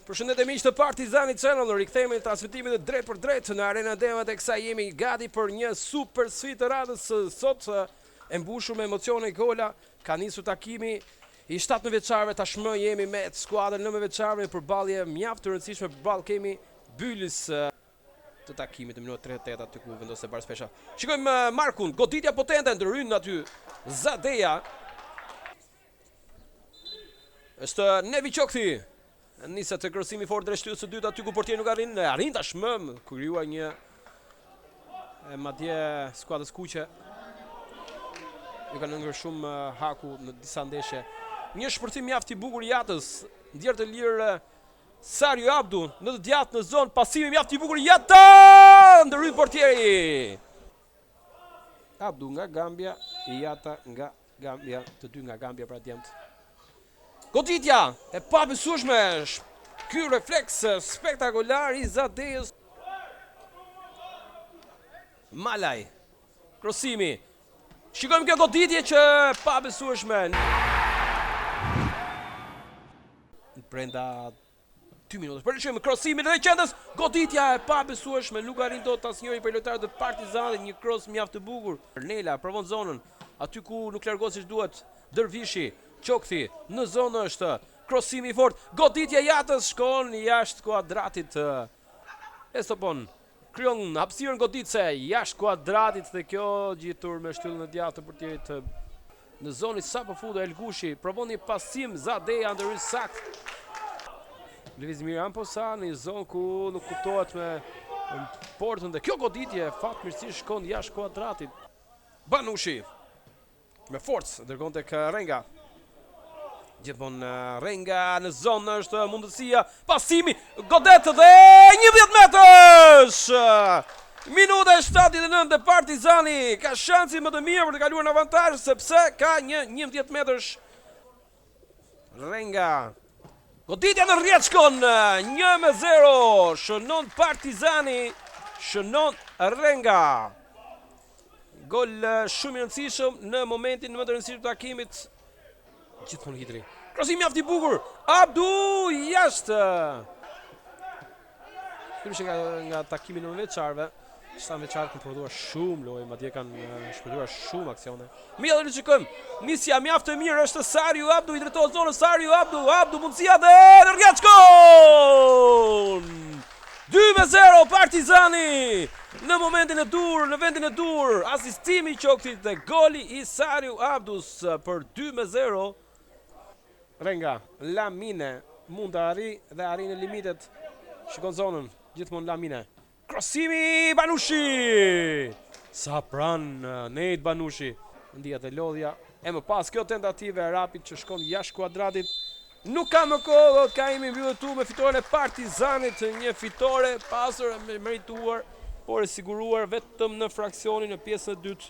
Përshëndetje miq të Partizani Channel, rikthehemi në transmetimin e drejt për drejt në Arena Demat e kësaj jemi gati për një super sfidë të radhës sot e mbushur me emocione gola. Ka nisur takimi i 17 vjeçarëve, tashmë jemi me skuadrën 19 vjeçarëve në përballje mjaft të rëndësishme. Përballë kemi Bylis të takimit në minutën 38 aty ku vendos Barë Spesha. Shikojmë Markun, goditja potente ndryn aty Zadeja. Është Nevi Qokthi. Nisa të krosimi fort drejt shtylës së dytë aty ku portieri nuk arrin tashmë kryua një madje skuadrës kuqe. Ju kanë ngërë shumë haku në disa ndeshje. Një shpërthim mjaft i bukur i Jatës, ndjer të lirë Sariu Abdu në të djathtë në zonë, pasimi mjaft i bukur i Jata, ndërhyj portieri. Abdu nga Gambia, i Jata nga Gambia, të dy nga Gambia pra djemtë. Goditja e pabesueshme, ky refleks spektakolar i Zadejës. Malaj, krosimi. Shikojmë kjo goditje që pabesueshme. Brenda 2 minuta. Përshojmë krosimin dhe qendrës, goditja e pabesueshme, nuk arrin dot asnjëri prej lojtarëve të Partizanit, një kros mjaft të bukur. Nela provon zonën, aty ku nuk largohet siç duhet. Dervishi, Qokthi në zonë është, krosimi i fort, goditja Jatës shkon jashtë kuadratit. Estopon kryon hapësirën goditse jashtë kuadratit dhe kjo gjitur me shtyllën e djathtë të portierit në zonë sapo futu Elgushi, provon një pasim Zadeja ndërhyj sakt. Lëviz mirë Amposa në një zonë ku nuk kuptohet me portën dhe kjo goditje fatmirësisht shkon jashtë kuadratit. Banushi me forcë dërgon tek Renga. Gjithmonë Renga në zonë është mundësia, pasimi, godet dhe 11 metrësh! Minuta 79 dhe Partizani ka shansi më të mirë për të kaluar në avantazh sepse ka një 11 metrësh. Renga. Goditja në rrjet shkon 1-0, shënon Partizani, shënon Renga. Gol shumë i rëndësishëm në momentin më të rëndësishëm të takimit. Gjithmonë Hidri. Krosim mjaft i bukur. Abdu jashtë. Kryesisht nga takimi në veçarëve, 7 veçarë kanë prodhuar shumë lojë, madje kanë shpërndarë shumë aksione. Mirë, do të shikojmë. Nisja mjaft e mirë është Sariu Abdu, i drejtohet zonës Sariu Abdu. Abdu mundësia dhe rrjet shkon! 2-0 Partizani. Në momentin e dur, në vendin e dur, asistimi i Qokthit dhe goli i Sariu Abdus për 2-0. Renga, Lamine, mund të arri dhe arri në limitet. Shikon zonën, gjithmonë Lamine. Krosimi Banushi! Sa pran Nejt Banushi. Ndijat e lodhja. E më pas kjo tentative e rapid që shkon jashtë kuadratit. Nuk ka më kohë, ka imi mbylletu me fitoren e Partizanit, një fitore pasur e merituar, por e siguruar vetëm në fraksionin në pjesën e dytë.